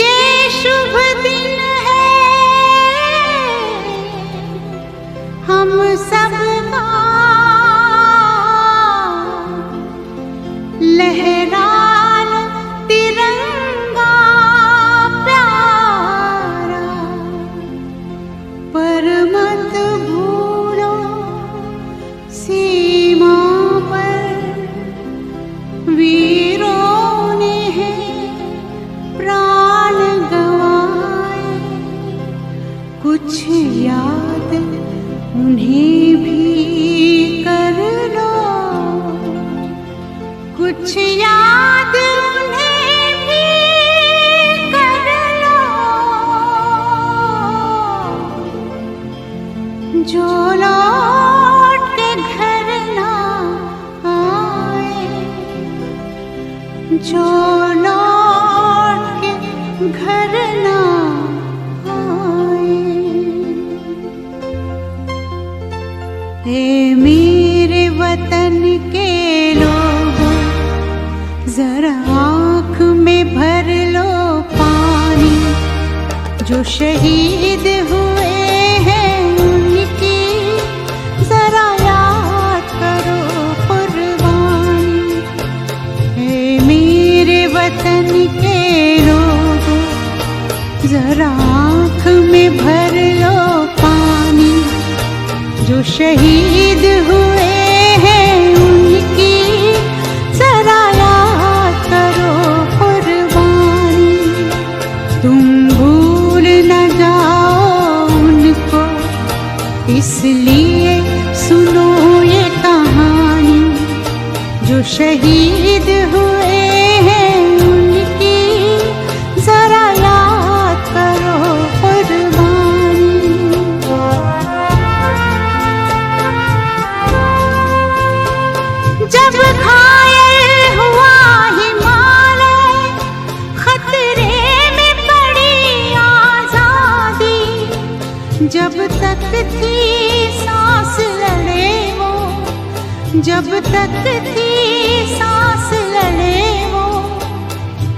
ये शुभ दिन है हम सबका, लहरा लो तिरंगा प्यारा, पर मत भूलो सीमा पर वीरों ने है प्राण गंवाए। कुछ याद उन्हें भी कर लो, कुछ याद उन्हें भी कर लो, जो लौट के घर ना आए, जो लौट के घर ना आए। ए मेरे वतन के लोगों, जरा आँख में भर लो पानी, जो शहीद हुए हैं उनकी जरा याद करो कुर्बानी। ए मेरे वतन के लोगों, जरा आँख में भर लो पानी, जो शहीद हुए हैं उनकी जरा याद करो कुर्बानी। तुम भूल न जाओ उनको, इसलिए सुनो ये कहानी, जो शहीद हुए हैं उनकी जरा याद करो कुर्बानी। जब घायल हुआ हिमालय, खतरे में पड़ी आजादी, जब तक थी सांस लड़े वो, जब तक थी सांस लड़े वो,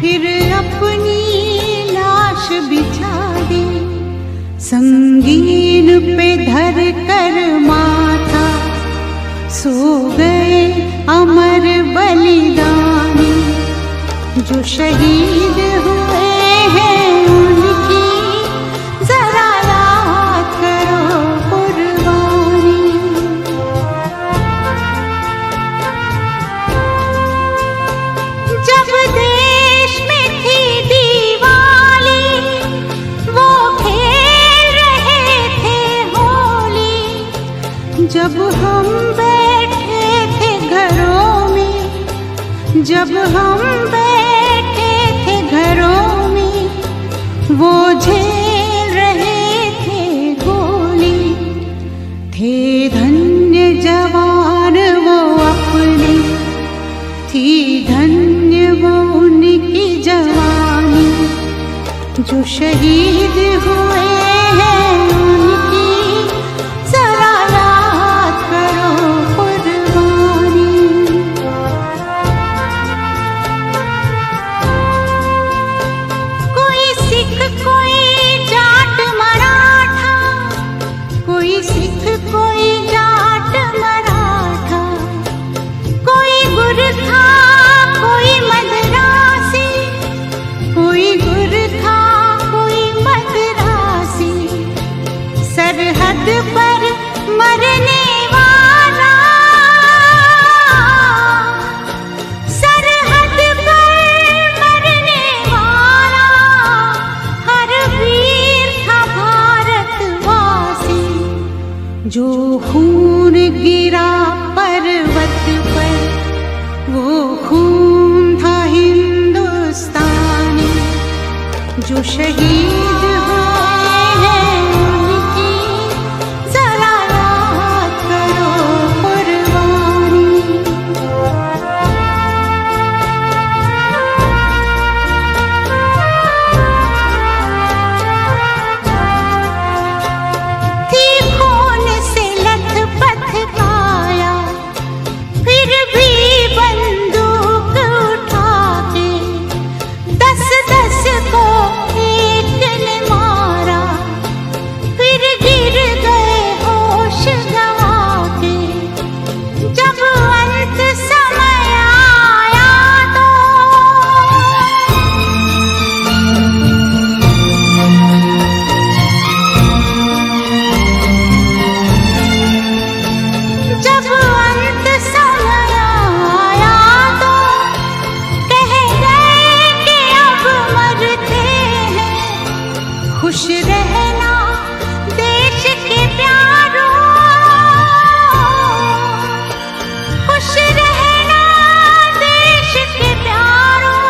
फिर अपनी लाश बिछा दी, संगीन पे धर कर माथा, सो गए अमर बलिदानी, जो शहीद हुए हैं उनकी जरा याद करो कुर्बानी। जब देश में थी दिवाली, वो खेल रहे थे होली, जब हम जब हम बैठे थे घरों में, वो झेल रहे थे गोली। थे धन्य जवान वो अपने, थी धन्य वो उनकी जवानी, जो शहीद हुए हैं उनकी जरा याद करो कुर्बानी। कोई जाट मराठा, कोई सिख कोई जाट मराठा, कोई गुरखा कोई मद्रासी, कोई गुरखा कोई मद्रासी, सरहद पर मरने वाला, सरहद पर मरने वाला, हर वीर था भारतवासी, जो खून गिरा पर्वत पर, वो खून था हिंदुस्तानी, जो शहीद हुए हैं उनकी जरा याद करो कुर्बानी। थी खून से लथपथ काया, फिर भी बंदूक उठा के 10-10 को खुश रहना देश के प्यारों, खुश रहना देश के प्यारों।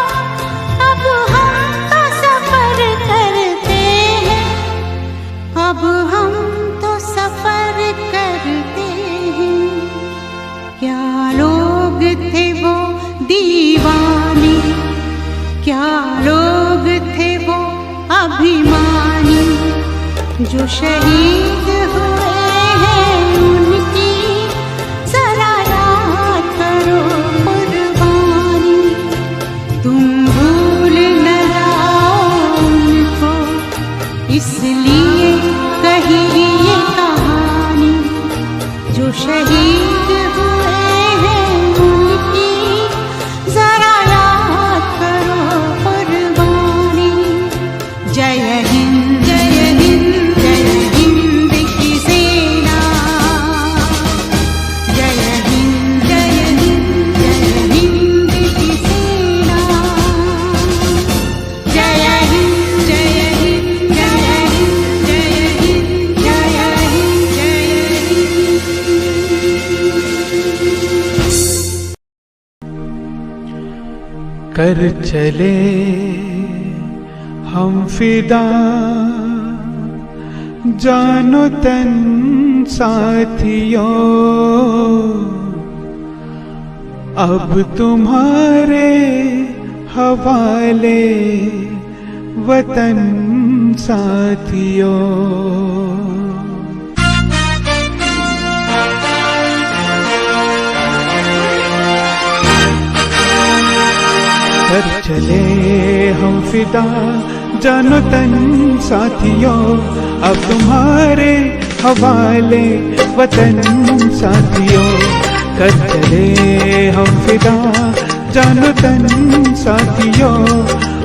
अब हम तो सफर करते हैं, अब हम तो सफर करते हैं। क्या लोग थे वो दीवाने, क्या लोग थे वो अभिमानी, जो शहीद हुए हैं उनकी जरा याद करो कुर्बानी। तुम भूल न जाओ उनको, इसलिए कही ये कहानी, जो शहीद हुए हैं उनकी जरा याद करो कुर्बानी। जय हिंद जय हिंद जय हिंद की सेना, जय हिंद जय हिंद जय हिंद की सेना, जय हिंद जय हिंद जय हिंद जय हिंद जय हिंद जय हिंद। कर चले हम फिदा जानो तन साथियों, अब तुम्हारे हवाले वतन साथियों। कर चले हम फिदा जानो तन साथियों, अब तुम्हारे हवाले वतन साथियों। कर चले हम फिदा जानो तन साथियों,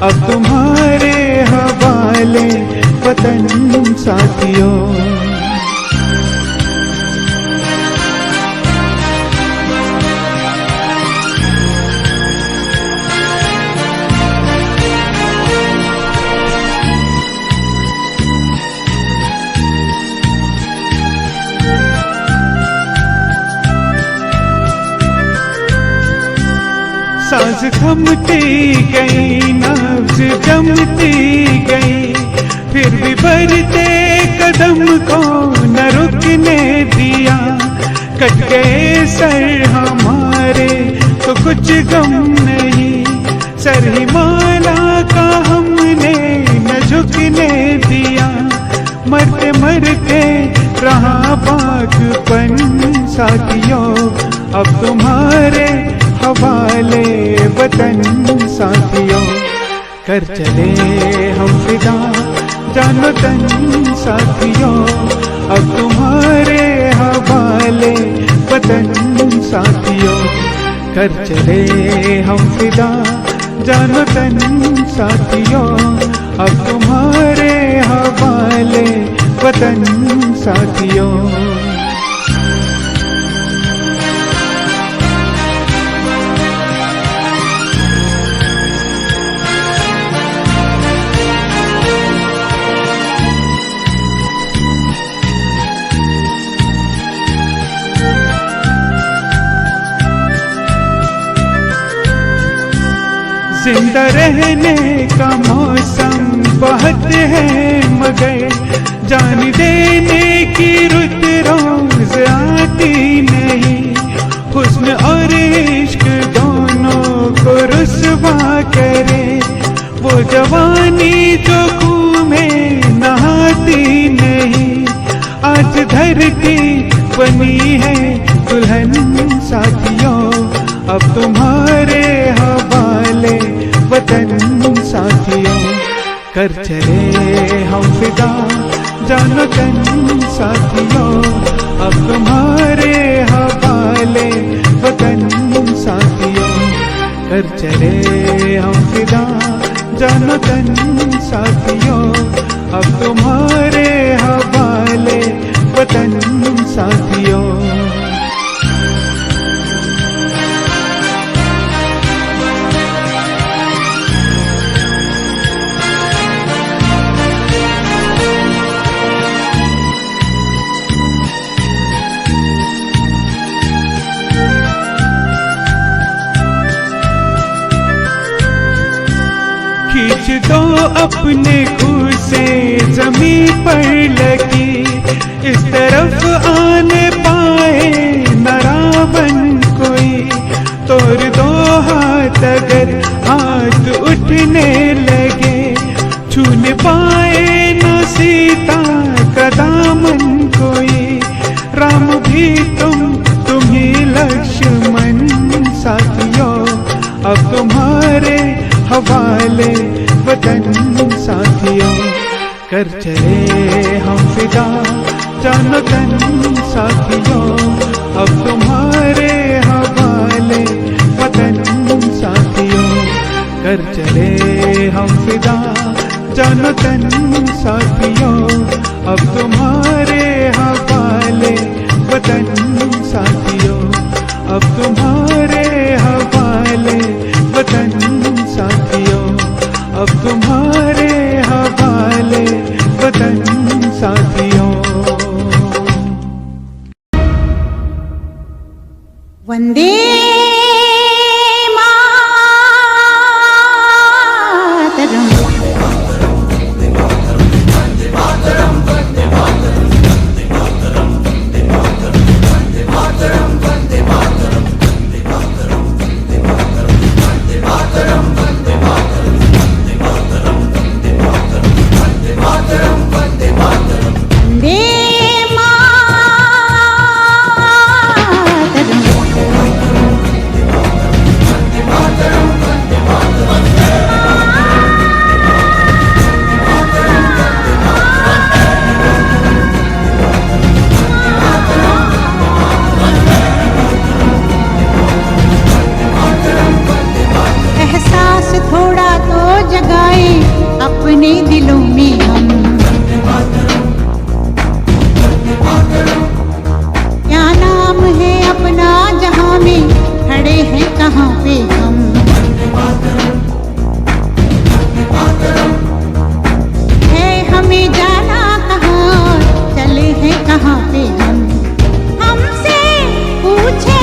अब तुम्हारे हवाले वतन साथियों। सांस थमती गई, नब्ज जमती गई, फिर भी बढ़ते कदम को न रुकने दिया। कट गए सर हमारे तो कुछ गम नहीं, सर हिमालय का हमने न झुकने दिया। मरते मरते रहा बागपन साथियों, अब तुम्हारे हवाले वतन साथियों। कर चले हम फिदा जानो तन साथियों, अब तुम्हारे हवाले वतन साथियों। कर चले हम फिदा जानो तन साथियों, अब तुम्हारे हवाले वतन साथियों। जिंदा रहने का मौसम बहुत है, मगर जान देने की रुत रोज आती नहीं। हुस्न और इश्क दोनों को रुसवा करे, वो जवानी जो खून में नहाती नहीं। आज धरती बनी है दुल्हन साथियों, अब तुम्हारे हवाले वतन साथियों। कर चले हम फिदा जानो तन साथियों, अब तुम्हारे हवाले वतन साथियों। कर चले हम फिदा जानो तन साथियों, अब तुम्हारे हवाले वतन साथियों। अपने खूह से जमी पर लगी, इस तरफ आने पाए न रावण कोई। तोड़ दो हाथ अगर हाथ उठने लगे, छूने पाए न सीता का दामन कोई। राम भी तुम ही लक्ष्मण साथियों, अब तुम्हारे हवाले वतन साथियों। कर चले हम फिदा जानो तन साथियों, अब तुम्हारे हवाले वतन साथियों। कर चले हम फिदा जानो तन साथियों, अब तुम्हारे हवाले वतन साथियों। अब तुम्हारे हवाले वतन साथियों, अब तुम्हारे हवाले वतन साथियों। वंदे अपने दिलों में हम, क्या नाम है अपना जहां में, खड़े हैं कहाँ पे हम। है हमें जाना कहाँ, चले हैं कहाँ पे हम। हमसे पूछे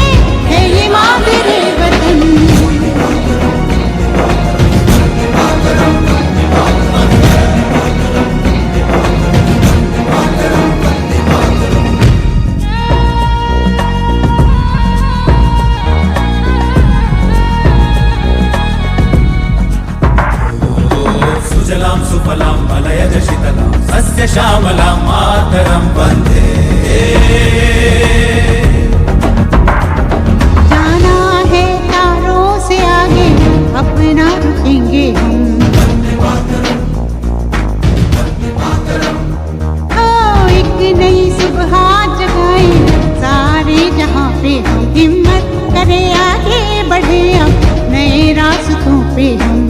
है ये मादरे वतन, सुजलां सुफलां मलयज शीतलां सस्य श्यामलां मातरं वन्दे। जाना है तारों से आगे, अपना रुकेंगे हम। ओ एक नई सुबह जगाए सारे जहां पे हम, हिम्मत करे आगे बढ़े अब नए रास्तों पे हम।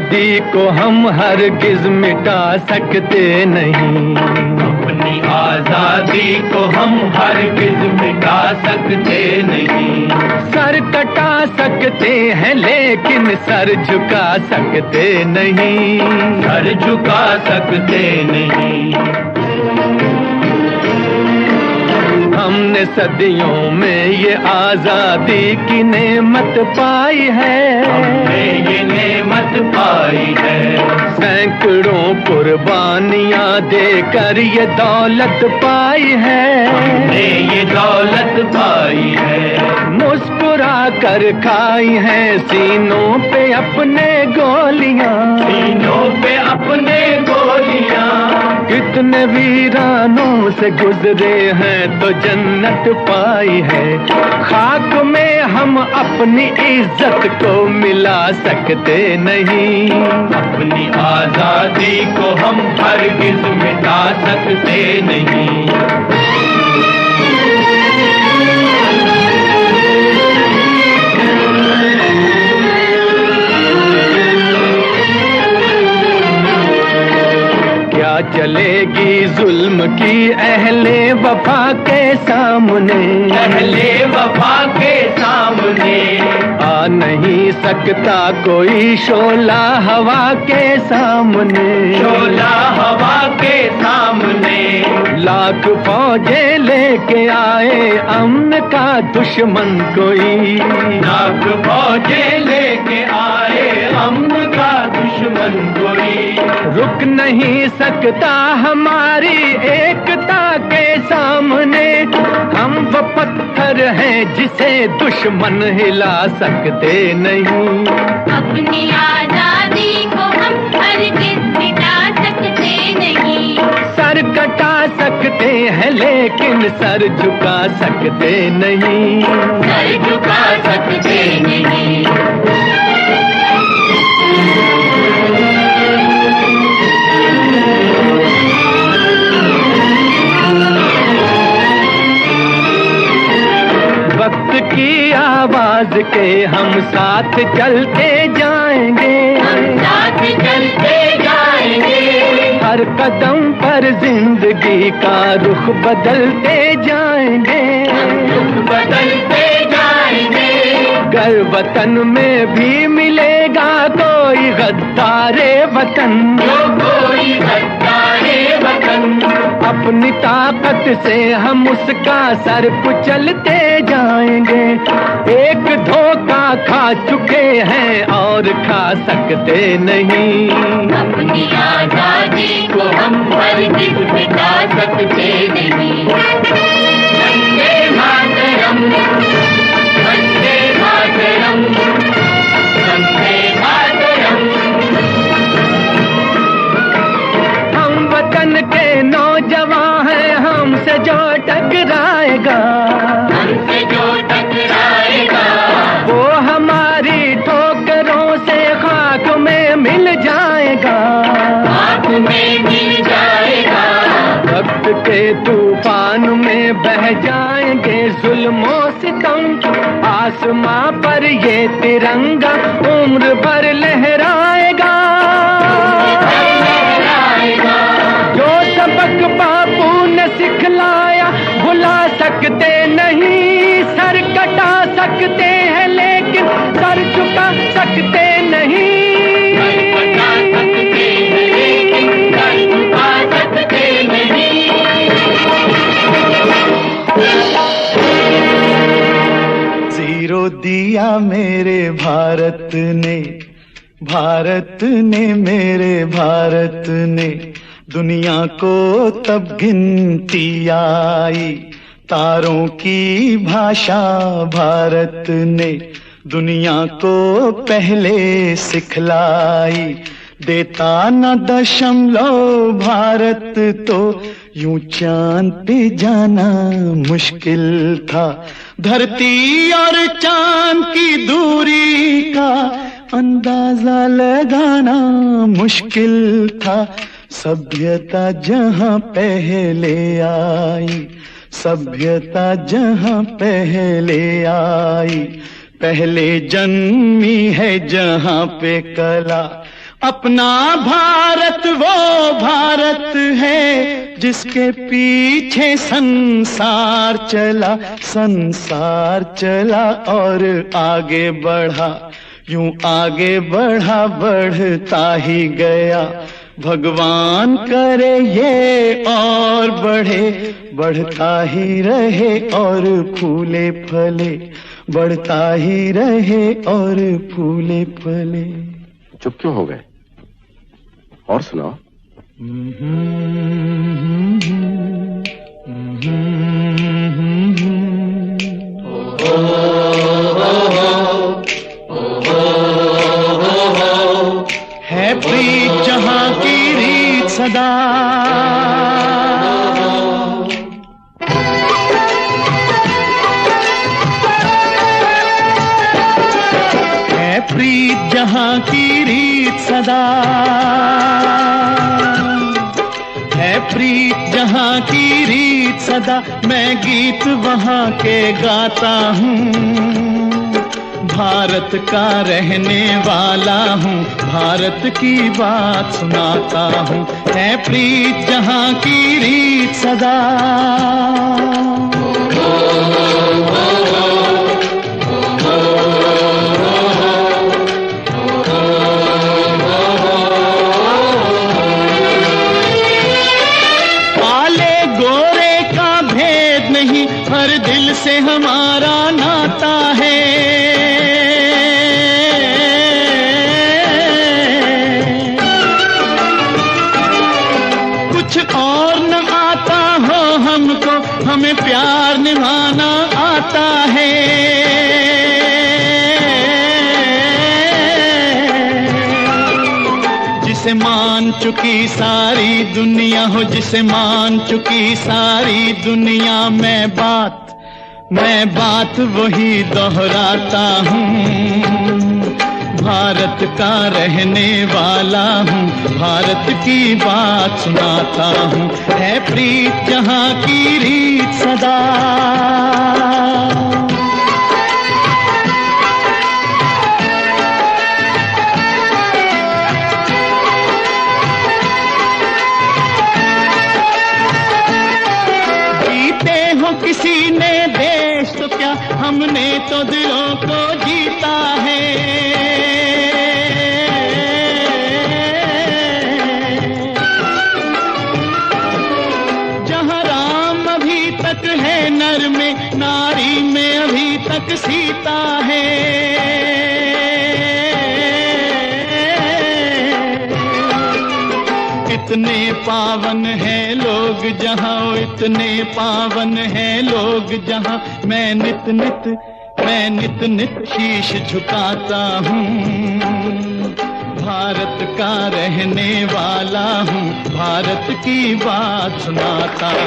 आजादी को हम हरगिज मिटा सकते नहीं, अपनी आजादी को हम हरगिज मिटा सकते नहीं। सर कटा सकते हैं लेकिन सर झुका सकते नहीं, सर झुका सकते नहीं। हमने सदियों में ये आजादी की नेमत पाई है, हमने ये नेमत पाई है। सैकड़ों कुर्बानियां देकर ये दौलत पाई है, हमने ये दौलत पाई है। मुस्कुरा कर खाई है सीनों पे अपने गोलियां, सीनों पे अपने गोलियां। कितने वीरानों से गुजरे हैं तो जन्नत पाई है। खाक में हम अपनी इज्जत को मिला सकते नहीं, अपनी आजादी को हम हरगिज मिटा सकते नहीं। क्या चलेगी जुल्म की अहले वफा के सामने, अहले वफा के सामने। आ नहीं सकता कोई शोला हवा के सामने, शोला हवा के सामने। लाख फौजें लेके आए अमन का दुश्मन कोई, लाख फौजें लेके आए अमन का दुश्मन कोई। रुक नहीं सकता हमारी एकता के सामने। हम वो पत्थर हैं जिसे दुश्मन हिला सकते नहीं, अपनी आजादी को हम हरगिज मिटा सकते नहीं। सर कटा सकते हैं लेकिन सर झुका सकते नहीं, सर झुका सकते नहीं। वक्त की आवाज के हम साथ चलते जाएंगे, हम साथ चलते जाएंगे। हर कदम पर जिंदगी का रुख बदलते जाएंगे, रुख बदलते जाएंगे। गर वतन में भी मिलेगा कोई गद्दारे वतन, जो कोई गद्दारे वतन। अपनी ताकत से हम उसका सर कुचलते जाएंगे। एक धोखा खा चुके हैं और खा सकते नहीं, अपनी आजादी को हम हरगिज मिटा सकते नहीं। वंदे मातरम, वंदे मातरम, वंदे मातरम। हम वतन के नौजवान हैं, हमसे जो टकराएगा, हमसे जो टकराएगा, वो हमारी ठोकरों से खाक में मिल जाएगा, खाक में मिल जाएगा। वक्त के तूफान में बह जाएंगे जुल्मों सितम। आसमां पर ये तिरंगा उम्र भर लहराएगा। जो सबक बापू ने सिखलाया भुला सकते नहीं, सर कटा सकते हैं लेकिन सर झुका सकते नहीं। बचा सकते हैं लेकिन सर झुका सकते नहीं। जीरो दिया मेरे भारत ने, भारत ने मेरे भारत ने। दुनिया को तब गिनती आई, तारों की भाषा भारत ने दुनिया को पहले सिखलाई। देता न दशमलव भारत तो यूं चांद पे जाना मुश्किल था। धरती और चांद की दूरी का अंदाजा लगाना मुश्किल था। सभ्यता जहां पहले आई, सभ्यता जहां पहले आई, पहले जन्मी है जहां पे कला, अपना भारत वो भारत है जिसके पीछे संसार चला और आगे बढ़ा, यूं आगे बढ़ा बढ़ता ही गया। भगवान करे ये और बढ़े, बढ़ता ही रहे और फूले फले, बढ़ता ही रहे और फूले फले। चुप क्यों हो गए? और सुनाओ। है प्रीत जहां की रीत सदा, है प्रीत जहां की रीत सदा, है प्रीत जहां की रीत सदा। मैं गीत वहां के गाता हूँ, भारत का रहने वाला हूँ, भारत की बात सुनाता हूँ। है प्रीत जहां की रीत सदा। काले गोरे का भेद नहीं, हर दिल से हमारा नाता है। और न आता हो हमको, हमें प्यार निभाना आता है। जिसे मान चुकी सारी दुनिया हो, जिसे मान चुकी सारी दुनिया, मैं बात वही दोहराता हूँ। भारत का रहने वाला हूँ, भारत की बात सुनाता हूँ। है प्रीत जहां की रीत सदा। जीते हो किसी ने देश तो क्या, हमने तो दिलों को जीता है। है नर में, नारी में अभी तक सीता है। इतने पावन है लोग जहां, इतने पावन है लोग जहां, मैं नित नित शीश झुकाता हूँ। भारत का रहने वाला हूँ, भारत की बात सुनाता हूँ।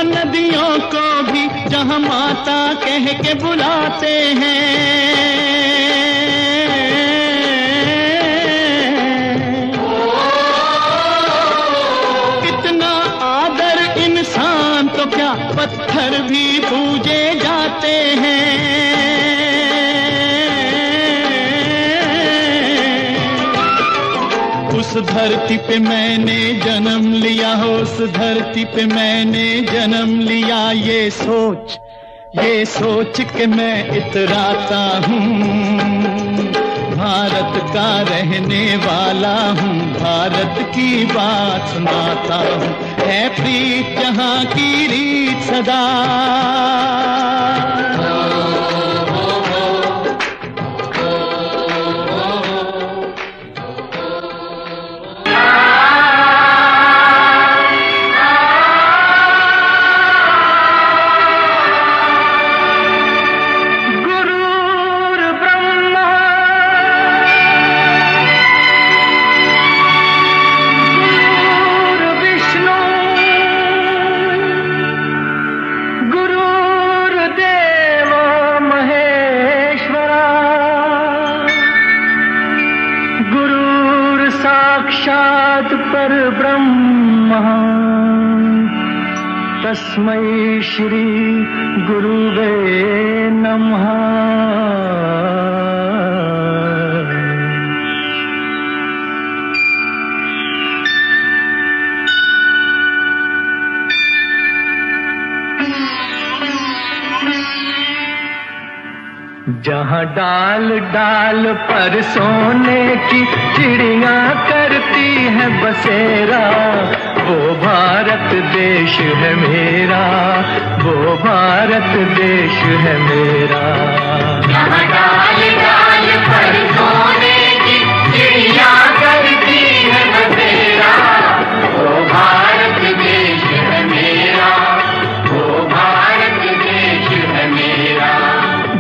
नदियों को भी जहां माता कह के बुलाते हैं। कितना आदर इंसान तो क्या, पत्थर भी पूजे जाते हैं। उस धरती पे मैंने जन्म लिया हो, उस धरती पे मैंने जन्म लिया। ये सोच के मैं इतराता हूँ। भारत का रहने वाला हूँ, भारत की बात सुनाता हूँ। है प्रीत जहां की रीत सदा। गुरुर्देव साक्षात् परब्रह्म तस्मै श्री गुरुवे नमः। जहाँ डाल डाल पर सोने की चिड़िया करती है बसेरा, वो भारत देश है मेरा, वो भारत देश है मेरा। जहाँ डाल डाल पर सोने की चिड़िया करती है बसेरा, वो भारत देश है मेरा, वो भारत देश है मेरा।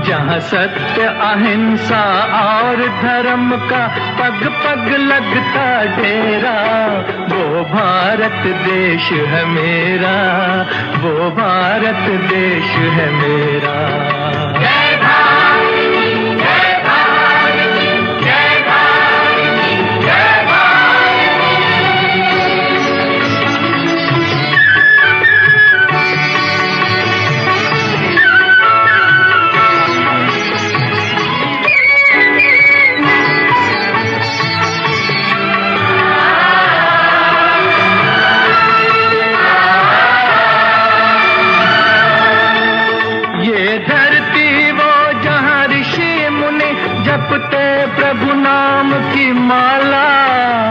जहाँ सत्य अहिंसा और धर्म का पग पग लगता डेरा, वो भारत देश है मेरा, वो भारत देश है मेरा। जय भारत, जय भारत, जय भारत, जय भारत। जपते प्रभु नाम की माला,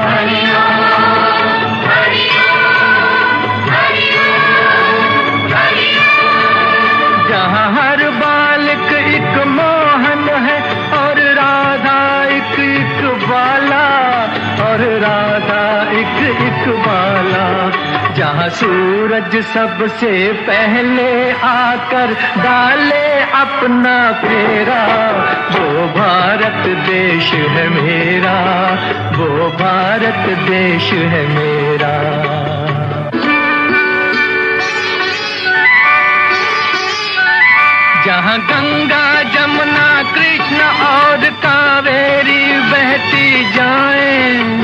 हरि ओम, हरि ओम, हरि ओम, हरि ओम। जहाँ हर बालक एक मोहन है और राधा एक बाला, और राधा एक बाला। जहाँ सूरज सबसे पहले आकर डाले अपना फेरा, वो भारत देश है मेरा, वो भारत देश है मेरा। जहाँ गंगा जमुना कृष्ण और कावेरी बहती जाएं,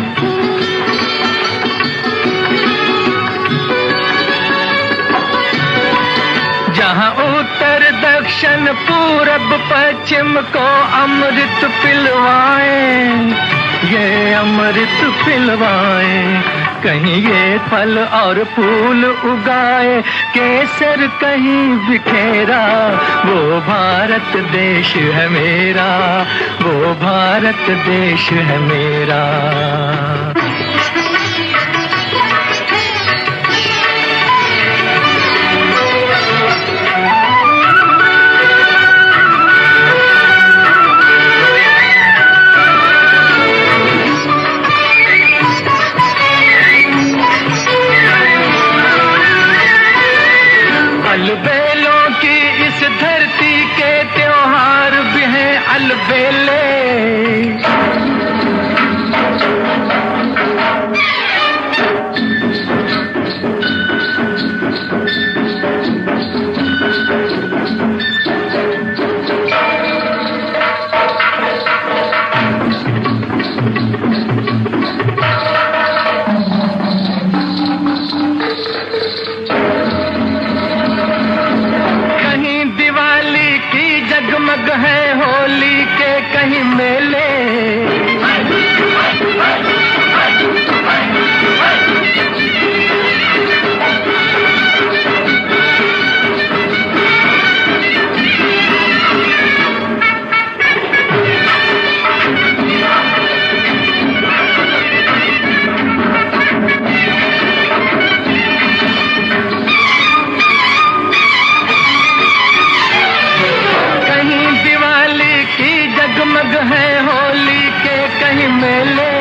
जहाँ उत्तर दक्षिण पूरब पश्चिम को अमृत पिलवाएं, ये अमृत पिलवाएं। कहीं ये फल और फूल उगाए, केसर कहीं बिखेरा, वो भारत देश है मेरा, वो भारत देश है मेरा। अलबेलों की इस धरती के त्योहार भी हैं अलबेले। जगमग है होली के कहीं मेले, जगमग है होली के कहीं मेले,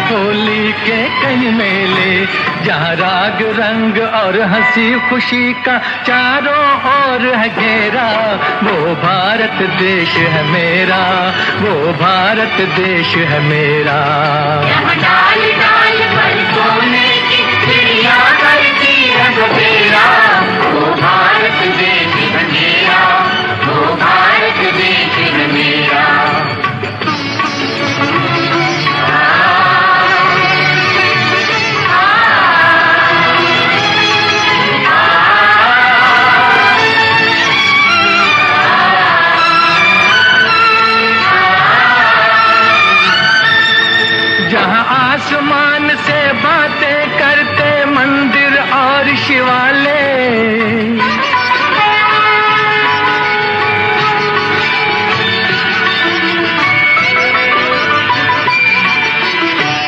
होली के कहीं मेले। जहाँ राग रंग और हंसी खुशी का चारों ओर है घेरा, वो भारत देश है मेरा, वो भारत देश है मेरा। यहाँ डाल डाल पर सोने की चिड़िया करती है बसेरा, वो भारत देश है मेरा, वो भारत देश है मेरा। देश वाले।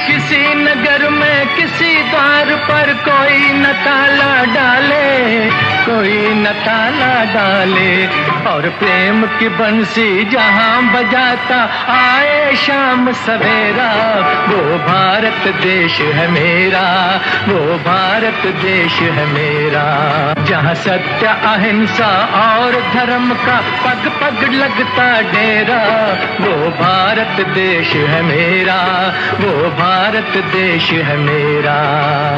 किसी नगर में किसी द्वार पर कोई न ताला डाले, कोई न ताला डाले, और प्रेम की बंसी जहां बजाता आए शाम सवेरा, वो भारत देश है मेरा, वो भारत देश है मेरा। जहां सत्य अहिंसा और धर्म का पग पग लगता डेरा, वो भारत देश है मेरा, वो भारत देश है मेरा।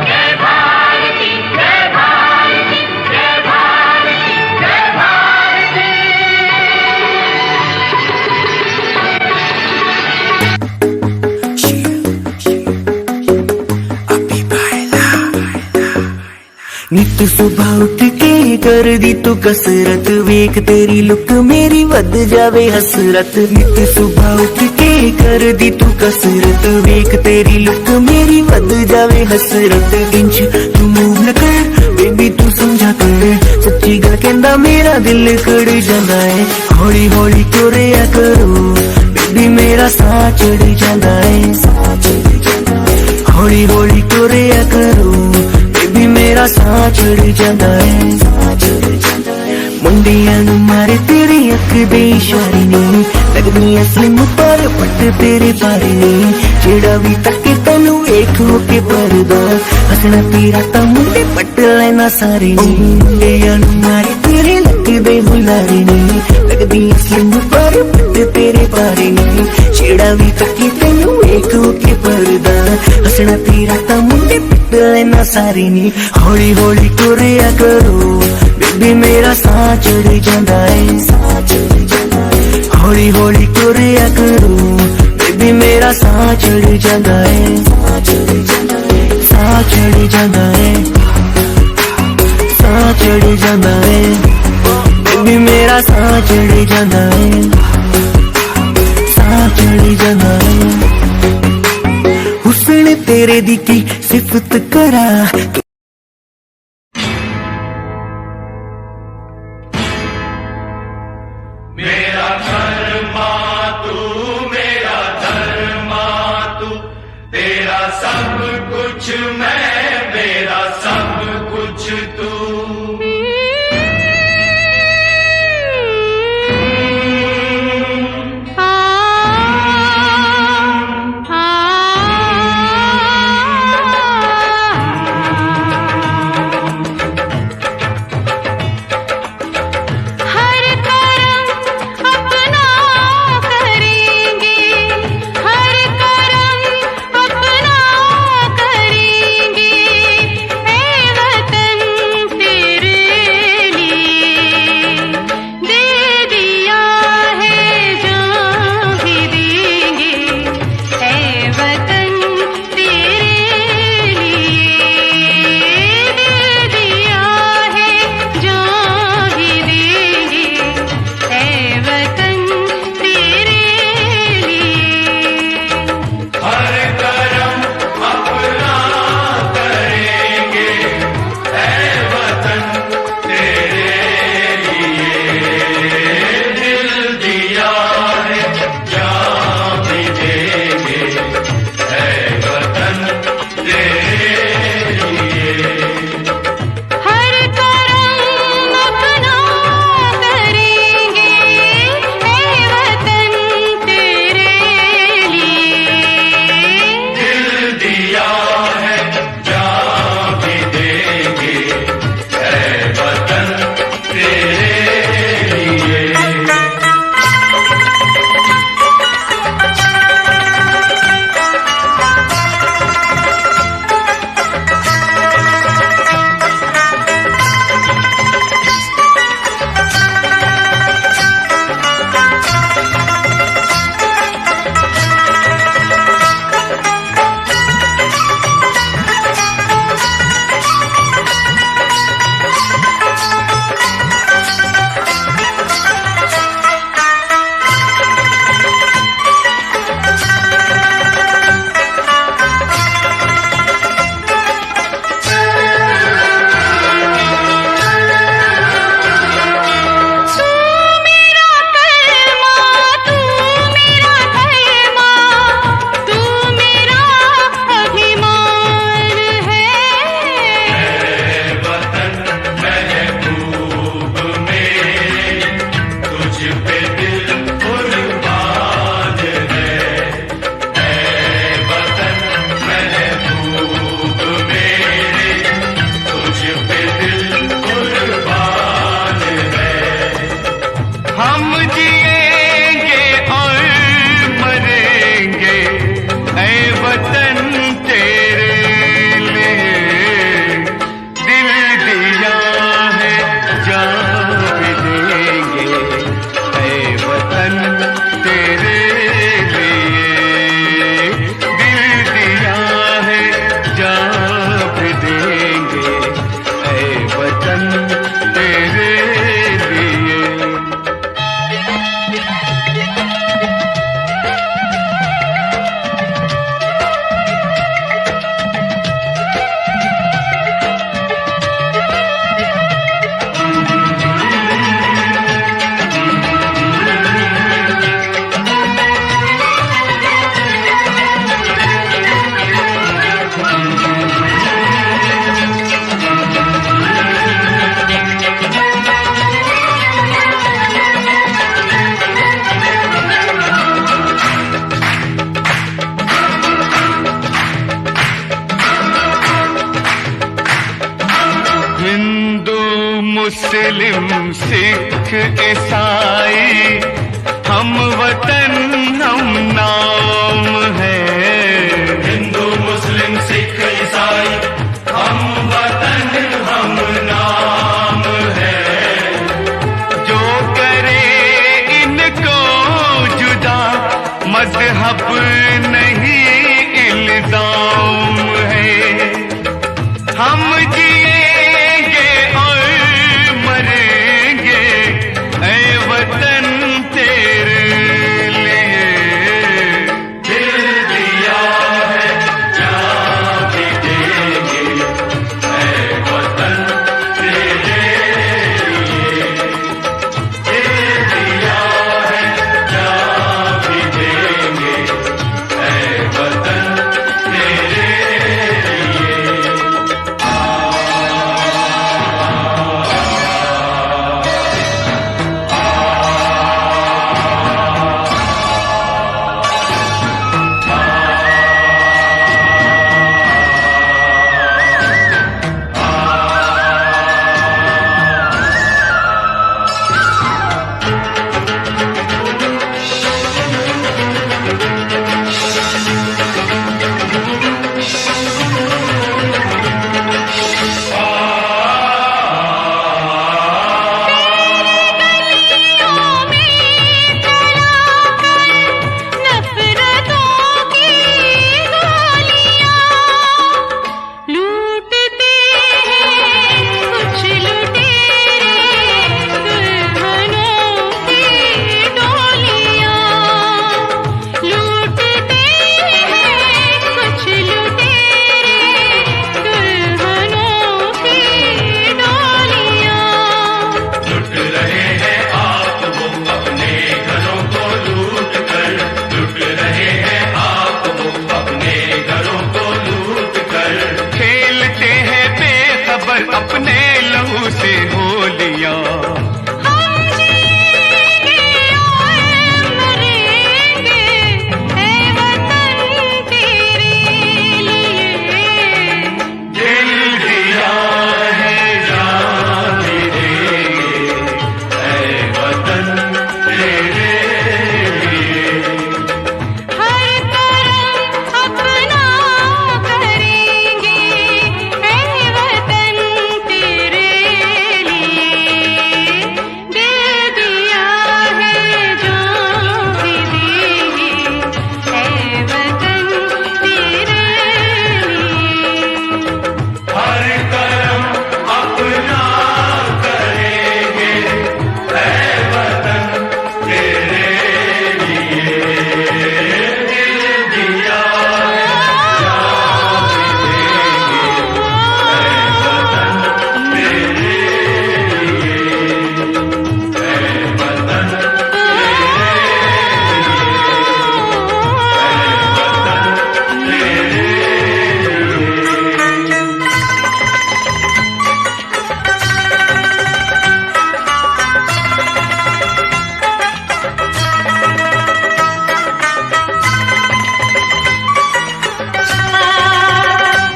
जय भारती जय भारती जय भारती जय भारती। नित सुबह उठ के कर दी तू कसरत, वेख तेरी लुक मेरी वध जावे हसरत। नित सुबह उठ के कर दी तू कसरत, वेख तेरी लुक मेरी वध जावे हसरत। इंच तू मूव न कर बेबी तू समझा कर, सच्ची गल कहंदा मेरा दिल कड़ जांदा है। हौली हौली तुरिया करो बेबी मेरा साह चढ़ जांदा है। हौली हौली तुरिया करो बेबी मेरा साह चढ़ जांदा है। मुंडियां नूं मारे तेरी अख दे इशारे ने, लगदी असलिम पर पट तेरे बारे ने। जेड़ा भी तके तैनू वेख होके परदा, हसना तेरा तां मुंडे पट लेना सारे ने। मुंडियां नूं मारे तेरे लगदे हुलारे ने, लगदी असलिम पर पट तेरे बारे ने। जेड़ा भी तके तैनू वेख होके परदा, हसना तेरा तां मुंडे पट लेना सारे ने। हौली हौली तुरिया करो बेबी मेरा साह चढ़ जांदा है। हौली हौली तुरिया करो बेबी मेरा साह चढ़ जांदा है। साह चढ़ जांदा है, साह चढ़ जांदा है, बेबी मेरा साह चढ़ जांदा है, साह चढ़ जांदा है। हुस्न तेरे दी की सिफत करा, मेरा धर्मा तू, मेरा धर्मा तू, तेरा सब कुछ मैं, मेरा सब कुछ तू। करेंगे मुस्लिम सिख ईसाई हम वतन हम नाम है। हिंदू मुस्लिम सिख ईसाई हम वतन हम नाम है। जो करे इनको जुदा मजहब नहीं इल्जाम है। हम जिएंगे और मरेंगे ऐ वतन तेरे लिए। दिल दिया है जान भी देंगे ऐ वतन तेरे लिए। दिल दिया है जान भी देंगे ऐ वतन तेरे लिए। नफरतों की गोलियां लूटते हैं कुछ लुटेरे दुल्हनों की डोलियां। लूटते हैं कुछ लुटेरे दुल्हनों की डोलियां। लुट रहे हैं आप वो अपने घरों को लूट कर। लुट रहे हैं आप वो अपने घरों को लूट कर। खेलते हैं बेखबर अपने लहू से होलियां। हम जिएंगे और मरेंगे ऐ वतन तेरे लिए। दिल दिया है जान भी देंगे ऐ वतन तेरे लिए। हर करम अपना करेंगे ऐ वतन तेरे लिए। दिल दिया है जान भी देंगे ऐ वतन तेरे लिए। हर करम अपना करेंगे ऐ वतन तेरे लिए। दिल दिया है जान भी देंगे ऐ वतन तेरे लिए। ऐ वतन तेरे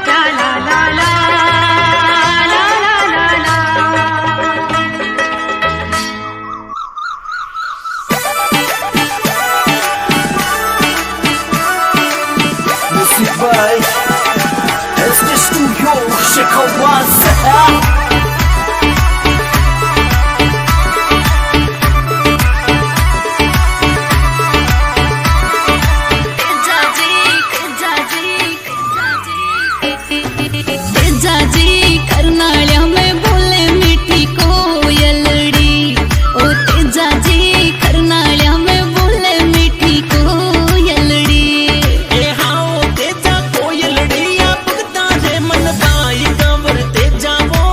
ला ला ला ला ला ला ला ला। Music by SD Studio Shikowaza. Tejaji करनाळ्या में बोले मीठी कोयलड़ी। ओ तेजाजी करनाळ्या में बोले मीठी कोयलड़ी। ए हाओ तेजा कोयलड़िया भगता रे मन दाई गावर तेजा वो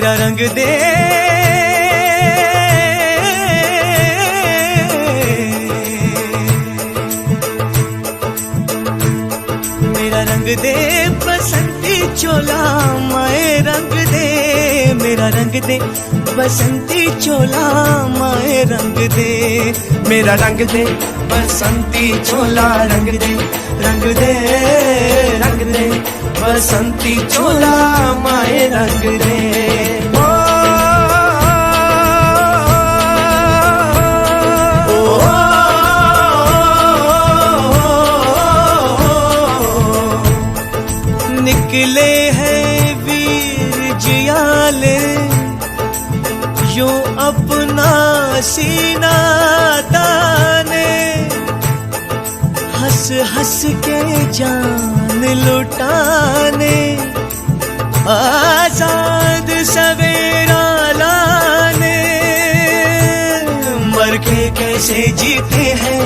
मेरा रंग दे, मेरा रंग दे बसंती चोला माए रंग दे, मेरा रंग दे बसंती चोला माए रंग दे, मेरा रंग दे बसंती चोला रंग दे, रंग दे रंग दे बसंती चोला माए रंग दे। निकले हैं वीर जियाले यो अपना सीना ताने, हंस हंस के जान लुटाने, आजाद सवेरा लाने, मर के कैसे जीते हैं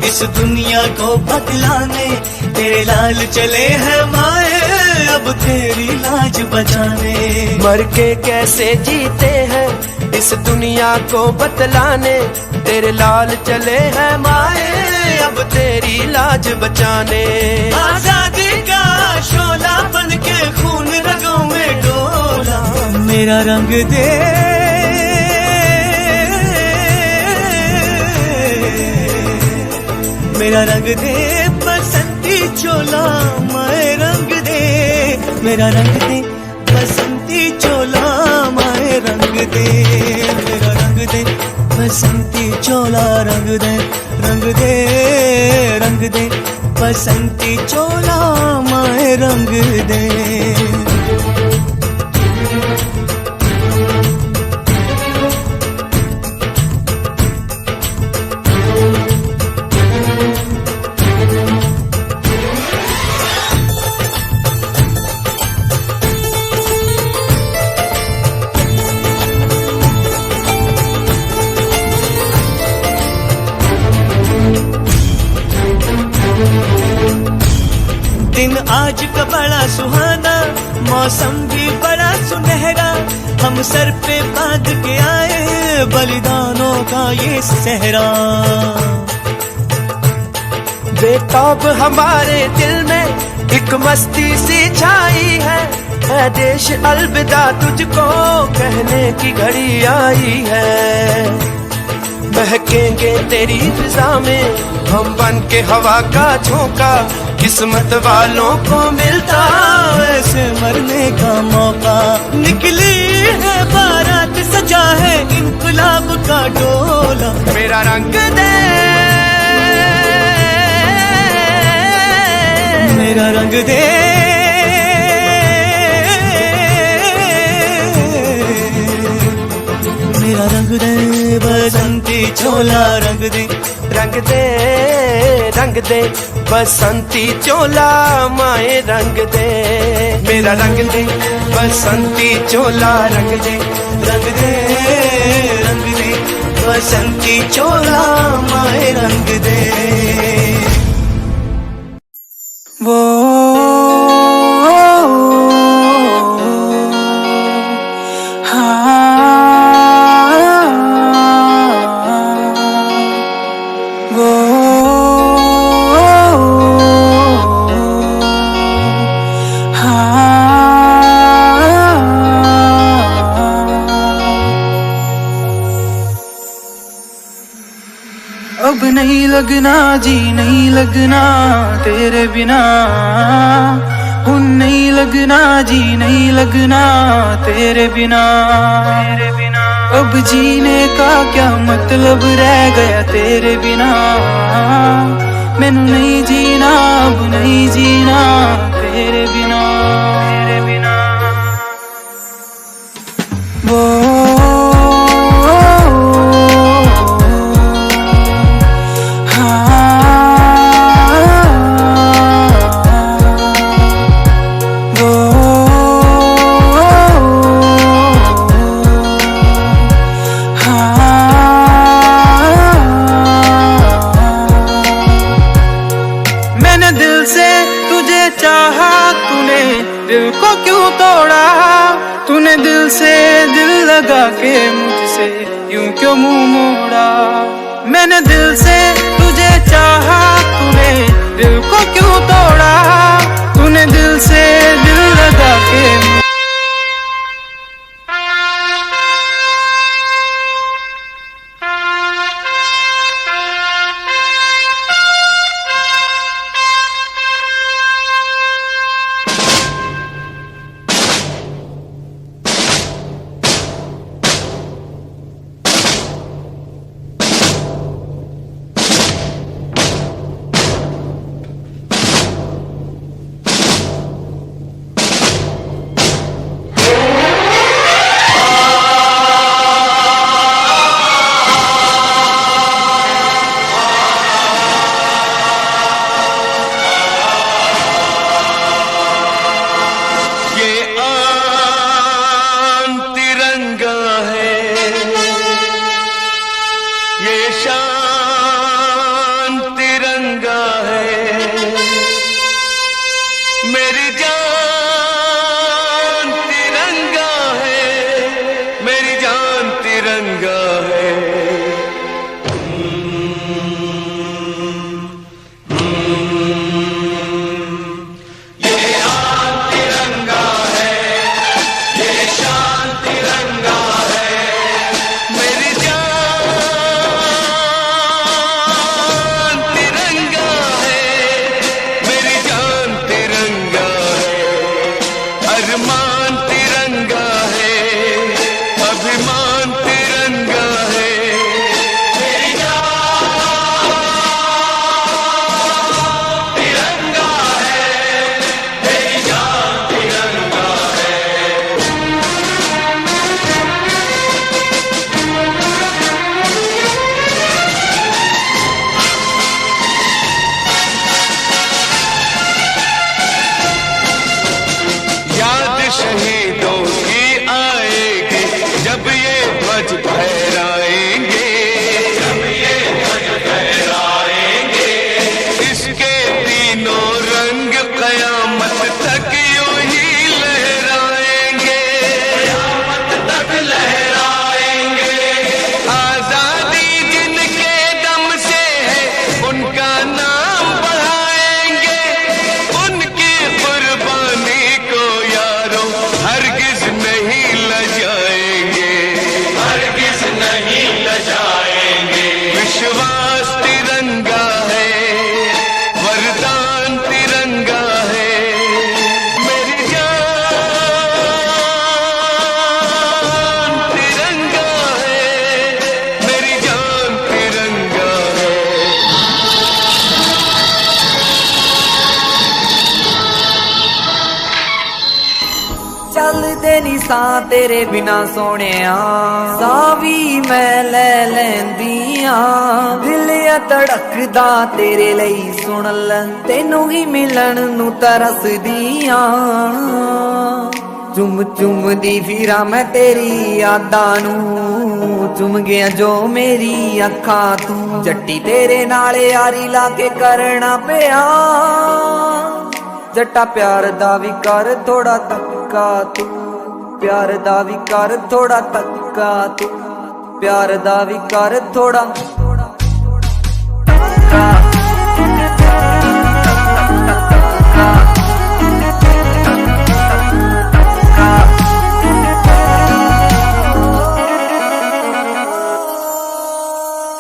इस दुनिया को बदलाने, तेरे लाल चले हैं माए अब तेरी लाज बचाने, मर के कैसे जीते हैं इस दुनिया को बतलाने, तेरे लाल चले हैं माए अब तेरी लाज बचाने। आजादी का शोला बन के खून रगों में डोला, मेरा रंग दे, मेरा रंग दे बसंती चोला माए रंग दे, मेरा रंग दे बसंती चोला माए रंग दे, मेरा रंग दे बसंती चोला रंग दे, रंग दे रंग दे बसंती चोला माए रंग दे। दिन आज का बड़ा सुहाना, मौसम भी बड़ा सुनहरा, हम सर पे बांध के आए बलिदानों का ये सहरा, बेताब हमारे दिल में एक मस्ती सी छाई है देश अलविदा तुझको कहने की घड़ी आई है, महकेंगे तेरी फिजा में हम बन के हवा का झोंका, किस्मत वालों को मिलता ऐसे मरने का मौका, निकली है बारात सजा है इनकलाब का डोला, मेरा रंग दे, मेरा रंग दे, मेरा रंग दे बसंती चोला रंग दे, रंग दे रंग दे बसंती चोला माए रंग दे, मेरा रंग दे बसंती चोला रंग दे, रंग दे रंग दे बसंती चोला माए रंग दे। वो अब नहीं लगना जी नहीं लगना तेरे बिना, हुन नहीं लगना जी नहीं लगना तेरे बिना, अब जीने का क्या मतलब रह गया तेरे बिना, मैनू नहीं जीना अब नहीं जीना तेरे बिना, तेरे बिना। वो दिल से तुझे चाहा तूने दिल को क्यों तोड़ा, तूने दिल से दिल लगा के मुझसे यूं क्यों मुंह मोड़ा। मैंने दिल से तुझे चाहा, तूने दिल को क्यों तोड़ा। तूने दिल से दिल लगा के सां तेरे बिना सोहणिया सां भी मैं ले लैंदियां दिल धड़कदा तेरे लई सुन ले तेनू ही मिलन नू तरसदियां चुम चुम दी फिरा मैं तेरी यादां नू चुम गया जो मेरी अखां तू जट्टी तेरे नाल यारी ला के करना पिया जट्टा प्यार दा भी कर थोड़ा तक्का तू प्यार दा भी कर थोड़ा तक्का तू प्यार दा भी कर थोड़ा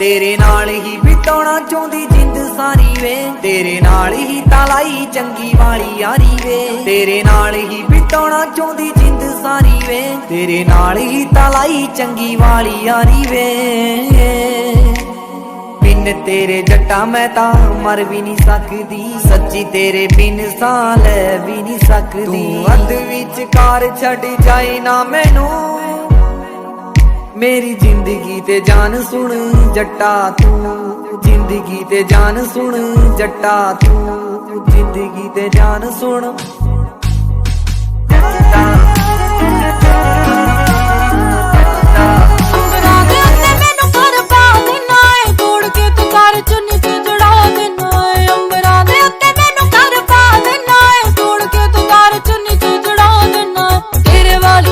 तेरे नाल ही बिताना चाहती जिंद सारी वे तेरे नाल ही तालाई चंगी वाली यारी वे तेरे नाल ही बिताना चाहती जिंद सारी वे तेरे नाल ही तालाई चंगी वाली यारी वे बिन तेरे जट्टा मैं ता मर भी नहीं सकदी सच्ची तेरे बिन सा ले भी नहीं सकदी तू अध विच कार छड़ जाए ना मैनू मेरी जिंदगी ते जान सुन जट्टा तू जिंदगी ते जान सुन जट्टा तू जिंदगी ते जान सुन तेरे वाली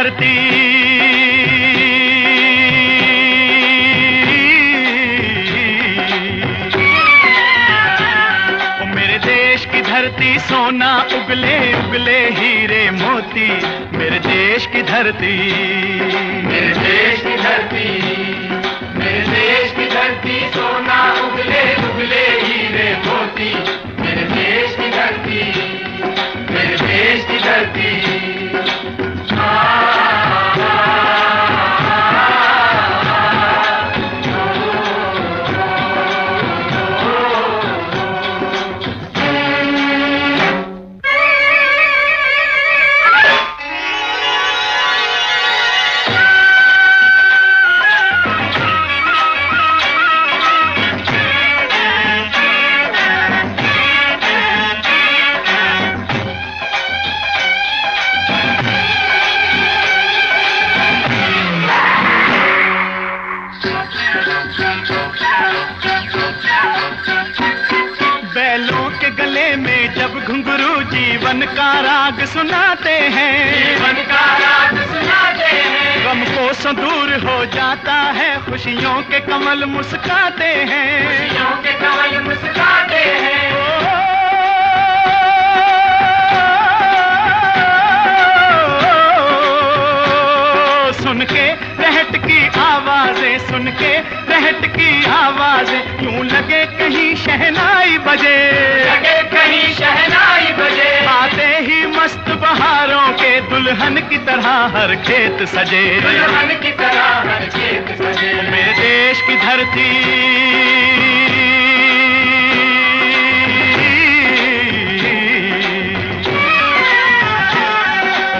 धरती, ओ मेरे देश की धरती सोना उगले उगले हीरे मोती, मेरे देश की धरती, मेरे देश की धरती, मेरे देश की धरती सोना उगले उगले हीरे मोती, मेरे देश की धरती, मेरे देश की धरती। बैलों के गले में जब घुंघरू जीवन का राग सुनाते हैं, जीवन का राग सुनाते हैं, गम को सो दूर हो जाता है, खुशियों के कमल मुस्काते हैं, खुशियों के कमल मुस्काते हैं। सुन के रहट की आवाजें, सुन के रहट की आवाजें, यूं लगे कहीं शहनाई बजे, लगे कहीं शहनाई बजे, आते ही मस्त बहारों के दुल्हन की तरह हर खेत सजे, दुल्हन की तरह हर खेत सजे। मेरे देश की धरती,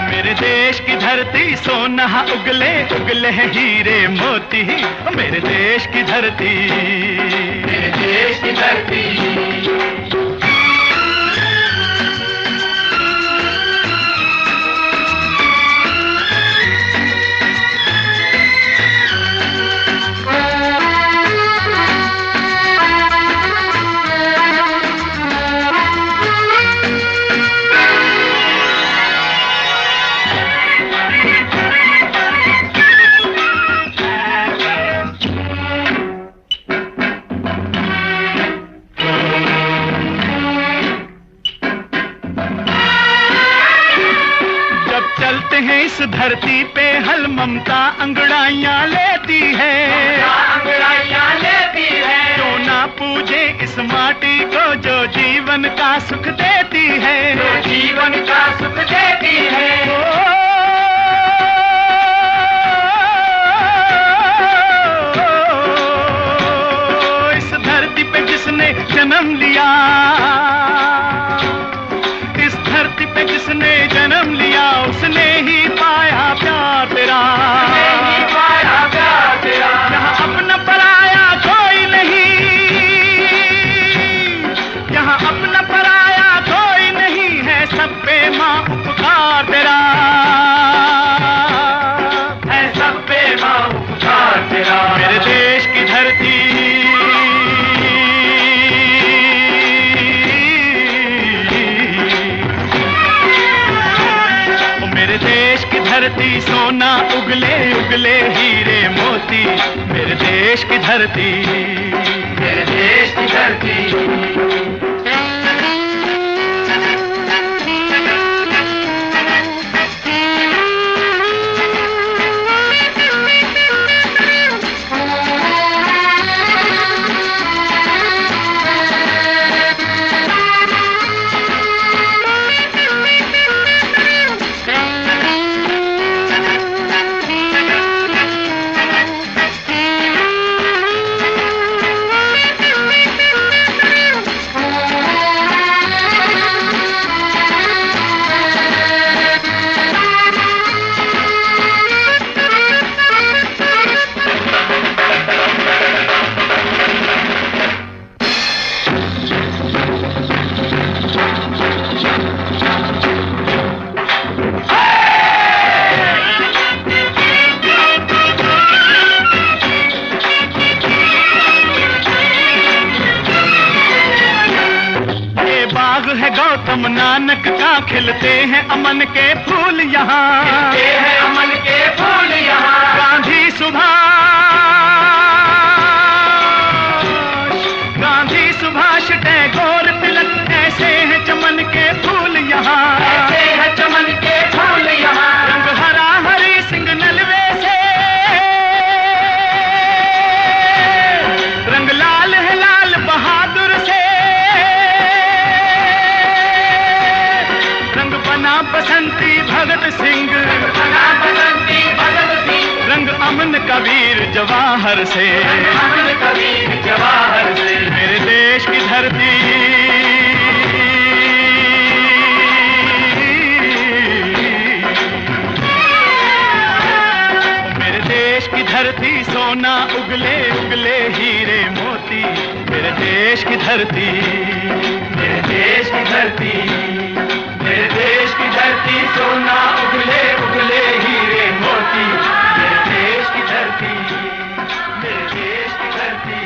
मेरे देश की धरती सोना उगले उगले हीरे मोती, मेरे देश की धरती, मेरे देश की धरती। चलते हैं इस धरती पे हल ममता अंगड़ाइयाँ लेती है, अंगड़ाइयाँ लेती है, जो ना पूजे इस माटी को जो जीवन का सुख देती है, जो जीवन का सुख देती है। इस धरती पे जिसने जन्म लिया, इस धरती पे जिसने जन्म लिया, उसने ही पाया प्यार तेरा, पाया प्यार तेरा। यहाँ अपना पराया कोई नहीं, यहाँ अपना पराया कोई नहीं है, सब पे माँ उपकार तेरा, है सब पे माँ उपकार तेरा। मेरे देश की धरती, मेरे देश की धरती सोना उगले उगले हीरे मोती, मेरे देश की धरती, मेरे देश की धरती। है गौतम नानक का, खिलते हैं अमन के फूल यहाँ, खिलते हैं अमन कबीर जवाहर से, कबीर जवाहर से, मेरे देश की धरती धरती सोना उगले उगले हीरे मोती, मेरे देश की धरती, मेरे देश की धरती, मेरे देश की धरती सोना उगले उगले हीरे मोती, मेरे देश की धरती, मेरे देश की धरती।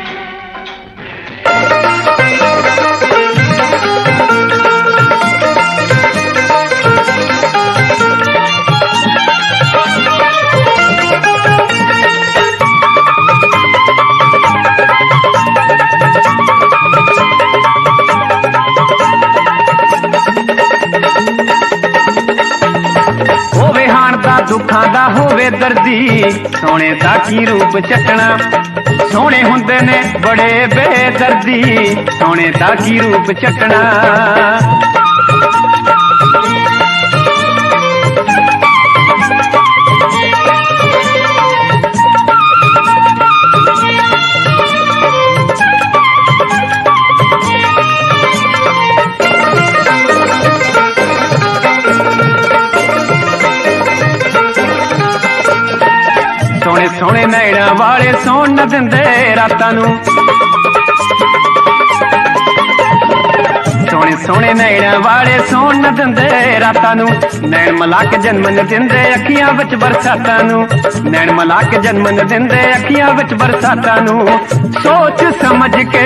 दुखां दा होवे दर्दी, सोने दा की रूप चटना, सोने हुंदे ने बड़े बेदर्दी, सोने दा की रूप चटना। सोने सोने नैना वाले सौन न दिंदे रातां नूं, सोने सोने नैना वाले सौन न दिंदे रातां नूं, नैन मला के जन्म न दिंदे अखियां विच बरसातां नूं, नैन मला के जन्म न दिंदे अखियां विच बरसातां नूं। सोच समझ के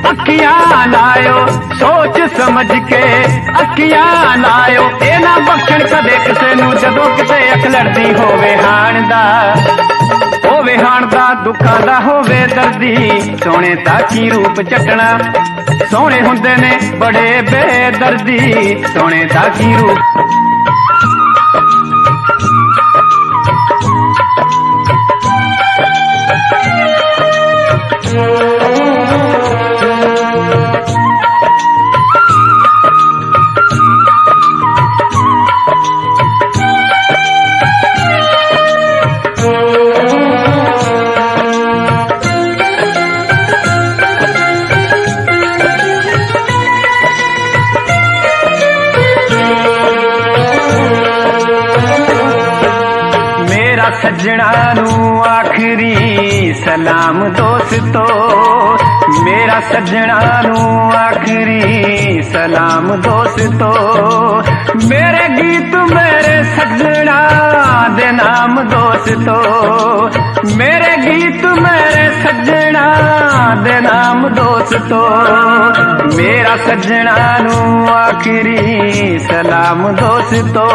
अखियां लायो, सोच समझ के अखियां लायो, ए ना बख्शण कदे किसे नूं जदों किते अख लड़दी होवे हाण दा, होवे हाण दा दुखां दा होवे दर्दी, सोने दा की रूप चटना, सोने हुंदे ने बड़े बेदर्दी, सोने दा की रूप। सजना नू आखिरी सलाम दोस्तों, मेरा सजना नू आखिरी सलाम दोस्तों, मेरे गीत मेरे सजना दे नाम दोस्तों, मेरे गीत मेरे सजना दे नाम दोस्तों, मेरा सजना नू आखिरी सलाम दोस्तों।